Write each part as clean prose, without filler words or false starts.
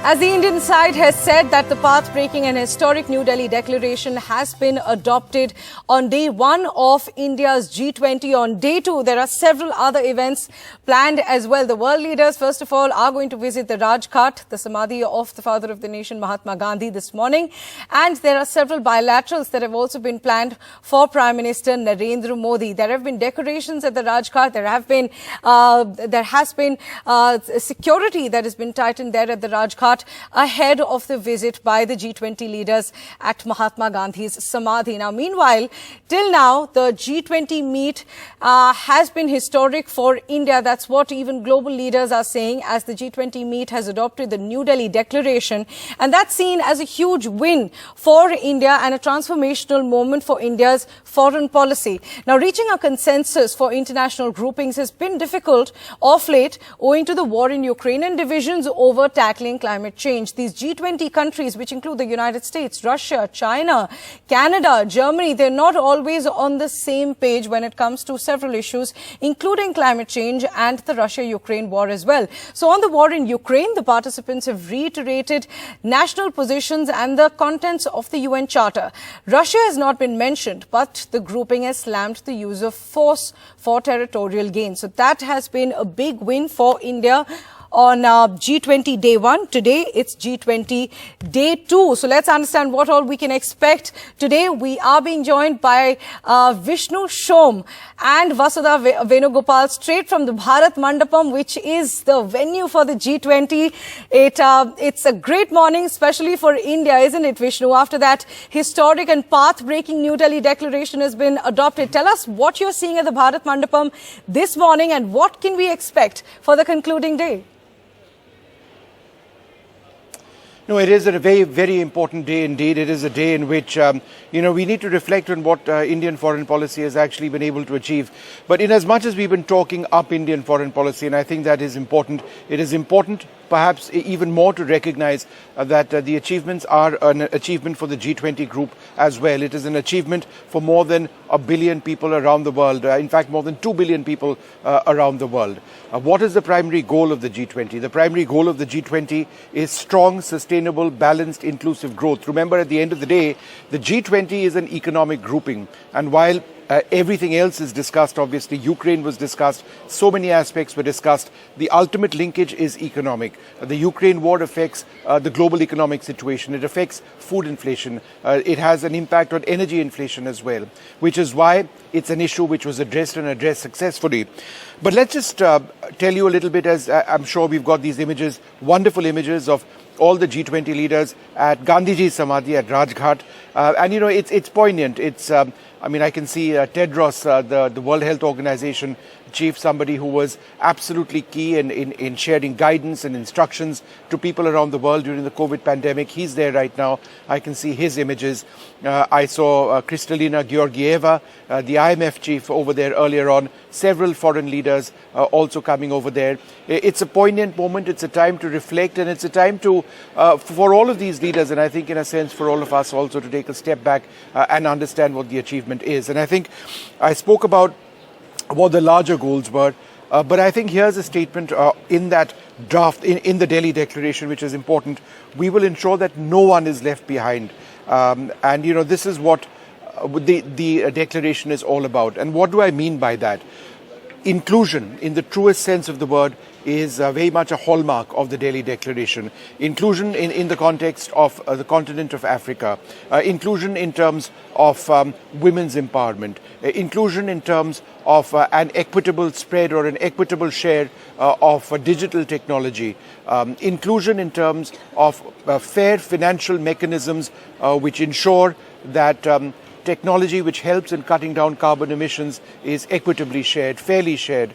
As the Indian side has said that the path-breaking and historic New Delhi declaration has been adopted on day one of India's G20. On day two, there are several other events planned as well. The world leaders, first of all, are going to visit the Rajghat, the Samadhi of the father of the nation, Mahatma Gandhi, this morning. And there are several bilaterals that have also been planned for Prime Minister Narendra Modi. There have been decorations at the Rajghat. There has been security that has been tightened there at the Rajghat ahead of the visit by the G20 leaders at Mahatma Gandhi's Samadhi. Now, meanwhile, till now, the G20 meet has been historic for India. That's what even global leaders are saying, as the G20 meet has adopted the New Delhi Declaration. And that's seen as a huge win for India and a transformational moment for India's foreign policy. Now, reaching a consensus for international groupings has been difficult of late owing to the war in Ukraine and divisions over tackling climate change. These G20 countries, which include the United States, Russia, China, Canada, Germany, they're not always on the same page when it comes to several issues, including climate change and the Russia-Ukraine war as well. So on the war in Ukraine, the participants have reiterated national positions and the contents of the UN Charter. Russia has not been mentioned, but the grouping has slammed the use of force for territorial gain. So that has been a big win for India on G20 day one. Today, it's G20 day two. So let's understand what all we can expect. Today, we are being joined by Vishnu Shom and Vasudha Venugopal straight from the Bharat Mandapam, which is the venue for the G20. It's a great morning, especially for India, isn't it, Vishnu? After that historic and path-breaking New Delhi declaration has been adopted. Tell us what you're seeing at the Bharat Mandapam this morning and what can we expect for the concluding day? No, it is a very, very important day indeed. It is a day in which, we need to reflect on what Indian foreign policy has actually been able to achieve. But in as much as we've been talking up Indian foreign policy, and I think that is important, it is important perhaps even more to recognize that the achievements are an achievement for the G20 group as well. It is an achievement for more than 1 billion people around the world, in fact more than 2 billion people around the world. What is the primary goal of the G20? The primary goal of the G20 is strong, sustainable, balanced, inclusive growth. Remember, at the end of the day, the G20 is an economic grouping, and while everything else is discussed, obviously, Ukraine was discussed, so many aspects were discussed. The ultimate linkage is economic. The Ukraine war affects the global economic situation. It affects food inflation. It has an impact on energy inflation as well, which is why it's an issue which was addressed and addressed successfully. But let's just tell you a little bit, as I'm sure we've got these images, wonderful images of all the G20 leaders at Gandhiji's Samadhi at Rajghat. And, it's poignant. I can see Tedros, the World Health Organization chief, somebody who was absolutely key in sharing guidance and instructions to people around the world during the COVID pandemic. He's there right now. I can see his images. I saw Kristalina Georgieva, the IMF chief, over there earlier on. Several foreign leaders also coming over there. It's a poignant moment. It's a time to reflect, and it's a time to, for all of these leaders, and I think in a sense for all of us also, to take a step back and understand what the achievement is. And I think I spoke about what the larger goals were, but I think here's a statement in that draft, in the Delhi Declaration, which is important. We will ensure that no one is left behind. This is what the declaration is all about. And what do I mean by that? Inclusion, in the truest sense of the word, is very much a hallmark of the Delhi Declaration. Inclusion in the context of the continent of Africa. Inclusion in terms of women's empowerment. Inclusion in terms of an equitable spread or an equitable share of digital technology. Inclusion in terms of fair financial mechanisms which ensure that technology which helps in cutting down carbon emissions is equitably shared, fairly shared.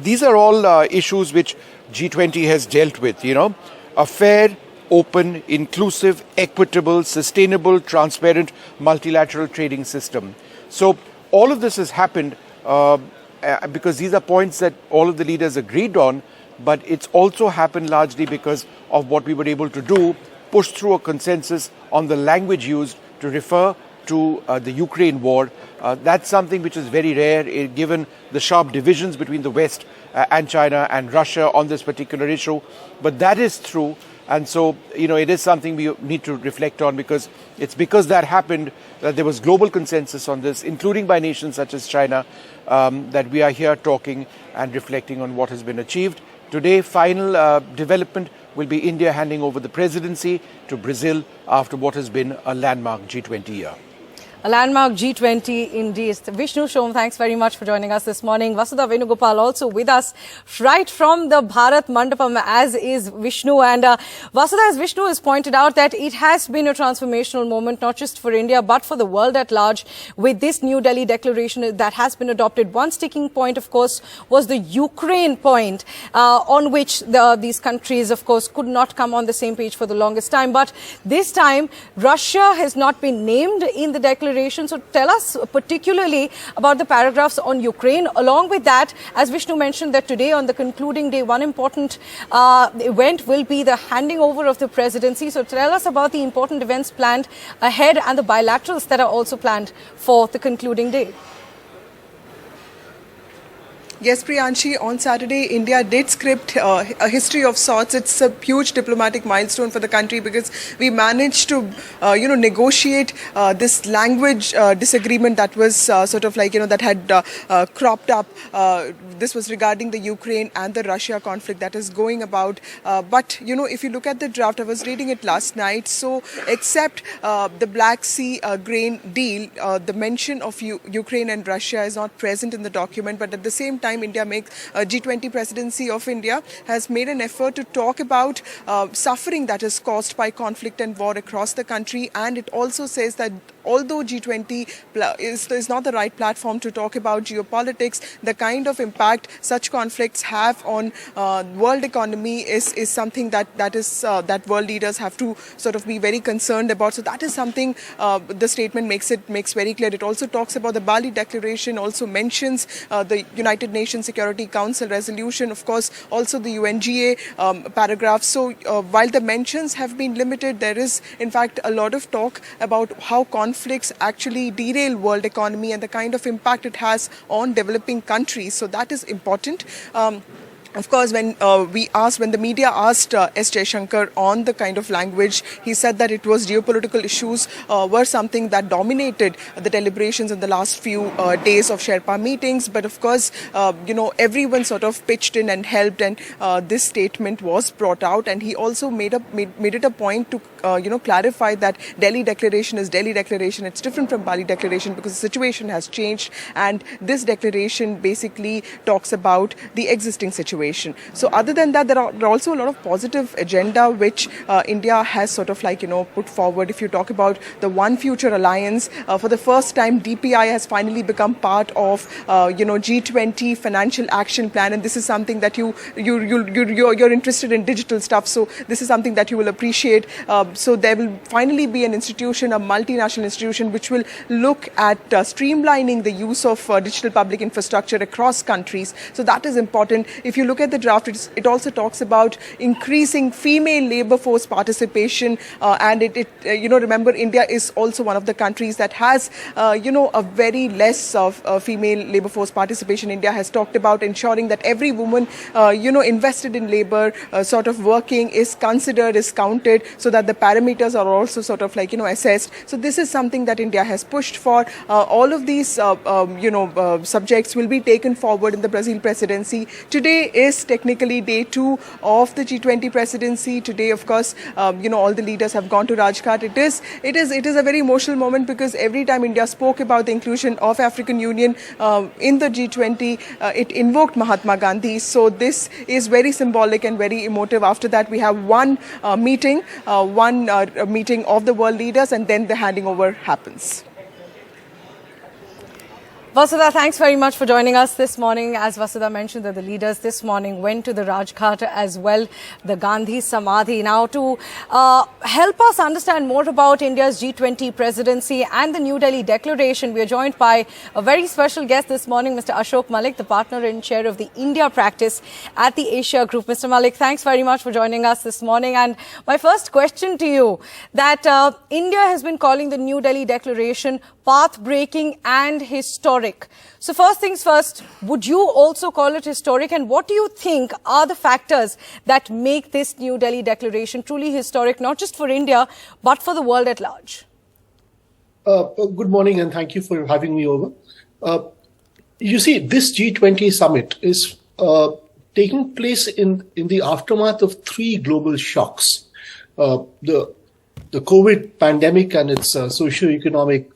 These are all issues which G20 has dealt with, A fair, open, inclusive, equitable, sustainable, transparent, multilateral trading system. So all of this has happened because these are points that all of the leaders agreed on, but it's also happened largely because of what we were able to do, push through a consensus on the language used to refer to the Ukraine war. That's something which is very rare given the sharp divisions between the West and China and Russia on this particular issue. But that is true. And so, it is something we need to reflect on, because it's because that happened that there was global consensus on this, including by nations such as China, that we are here talking and reflecting on what has been achieved. Today, final development will be India handing over the presidency to Brazil after what has been a landmark G20 year. A landmark G20 indeed. Vishnu Shom, thanks very much for joining us this morning. Vasudha Venugopal also with us right from the Bharat Mandapam, as is Vishnu. And Vasudha, as Vishnu has pointed out, that it has been a transformational moment, not just for India, but for the world at large, with this New Delhi declaration that has been adopted. One sticking point, of course, was the Ukraine point, on which these countries, of course, could not come on the same page for the longest time. But this time, Russia has not been named in the declaration. So tell us particularly about the paragraphs on Ukraine. Along with that, as Vishnu mentioned, that today on the concluding day, one important event will be the handing over of the presidency. So tell us about the important events planned ahead and the bilaterals that are also planned for the concluding day. Yes, Priyanshi, on Saturday, India did script a history of sorts. It's a huge diplomatic milestone for the country, because we managed to, negotiate this language disagreement that was that had cropped up. This was regarding the Ukraine and the Russia conflict that is going about. But, if you look at the draft, I was reading it last night. So, except the Black Sea grain deal, the mention of Ukraine and Russia is not present in the document. But at the same time, India makes G20 presidency of India has made an effort to talk about suffering that is caused by conflict and war across the country. And it also says that although G20 is not the right platform to talk about geopolitics, the kind of impact such conflicts have on world economy is something that world leaders have to sort of be very concerned about. So that is something the statement makes very clear. It also talks about the Bali Declaration, also mentions the United Nations Security Council resolution, of course, also the UNGA paragraph. So while the mentions have been limited, there is in fact a lot of talk about how conflicts actually derail world economy and the kind of impact it has on developing countries. So that is important. Of course, when the media asked S. Jaishankar on the kind of language, he said that it was geopolitical issues were something that dominated the deliberations in the last few days of Sherpa meetings. But of course, everyone sort of pitched in and helped, and this statement was brought out. And he also made it a point to clarify that Delhi Declaration is Delhi Declaration. It's different from Bali Declaration because the situation has changed, and this declaration basically talks about the existing situation. So other than that, there are also a lot of positive agenda which India has sort of put forward. If you talk about the One Future Alliance, for the first time DPI has finally become part of G20 financial action plan, and this is something that you're interested in digital stuff, so this is something that you will appreciate. So there will finally be an institution, a multinational institution, which will look at streamlining the use of digital public infrastructure across countries. So that is important. If you look at the draft, it also talks about increasing female labor force participation, and remember, India is also one of the countries that has a very less of female labor force participation. India has talked about ensuring that every woman invested in labor, sort of working, is considered, is counted, so that the parameters are also sort of assessed. So this is something that India has pushed for. All of these subjects will be taken forward in the Brazil presidency. Today is technically day 2 of the G20 presidency. Today, of course, all the leaders have gone to Rajghat. It is a very emotional moment, because every time India spoke about the inclusion of African Union in the G20, it invoked Mahatma Gandhi. So this is very symbolic and very emotive. After that, we have one meeting of the world leaders, and then the handing over happens. Vasudha, thanks very much for joining us this morning. As Vasudha mentioned, that the leaders this morning went to the Rajghat as well, the Gandhi Samadhi. Now, to help us understand more about India's G20 presidency and the New Delhi declaration, we are joined by a very special guest this morning, Mr. Ashok Malik, the partner and chair of the India practice at the Asia Group. Mr. Malik, thanks very much for joining us this morning. And my first question to you, that India has been calling the New Delhi declaration path-breaking and historic. historic. So first things first, would you also call it historic? And what do you think are the factors that make this New Delhi declaration truly historic, not just for India, but for the world at large? Good morning, and thank you for having me over. You see, this G20 summit is taking place in the aftermath of three global shocks. The COVID pandemic and its socio-economic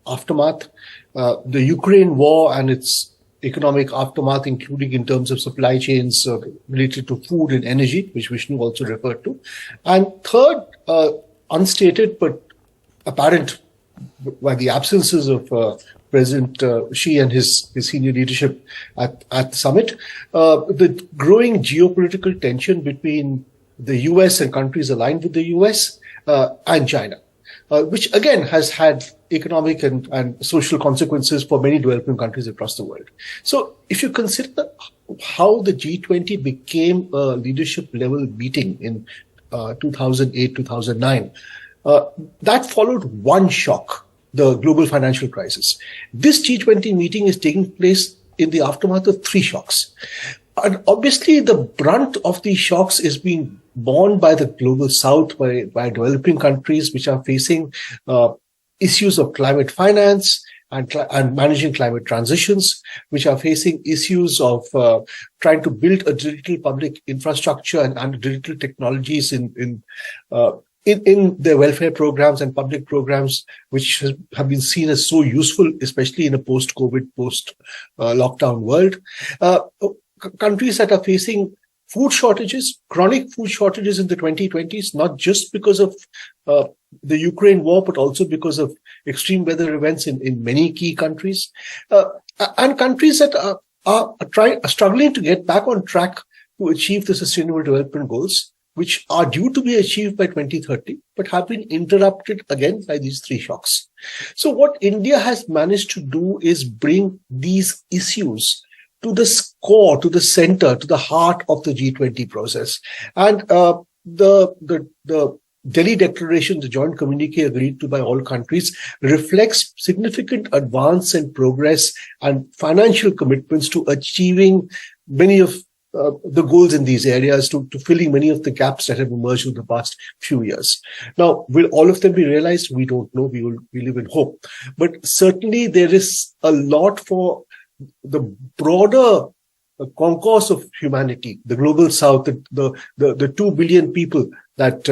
aftermath, the Ukraine war and its economic aftermath, including in terms of supply chains related to food and energy, which Vishnu also referred to. And third, unstated but apparent by the absences of President Xi and his senior leadership at the summit, the growing geopolitical tension between the US and countries aligned with the US and China, which again has had economic and social consequences for many developing countries across the world. So if you consider how the G20 became a leadership level meeting in 2008, 2009, that followed one shock, the global financial crisis. This G20 meeting is taking place in the aftermath of three shocks. And obviously, the brunt of these shocks is being borne by the global south, by developing countries which are facing issues of climate finance and managing climate transitions, which are facing issues of trying to build a digital public infrastructure and digital technologies in their welfare programs and public programs, which have been seen as so useful, especially in a post-COVID, post-lockdown world. Countries that are facing food shortages, chronic food shortages in the 2020s, not just because of the Ukraine war, but also because of extreme weather events in many key countries. And countries that are struggling to get back on track to achieve the Sustainable Development Goals, which are due to be achieved by 2030, but have been interrupted again by these three shocks. So what India has managed to do is bring these issues to the core, to the center, to the heart of the G20 process. And the Delhi Declaration, the joint communique agreed to by all countries, reflects significant advance and progress and financial commitments to achieving many of the goals in these areas, to filling many of the gaps that have emerged in the past few years. Now, will all of them be realized? We don't know. We live in hope. But certainly there is a lot for the broader concourse of humanity, the global south, the 2 billion people that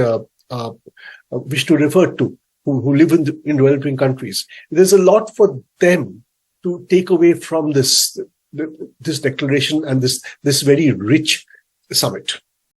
Vishnu referred to, who live in developing countries. There's a lot for them to take away from this declaration and this very rich summit.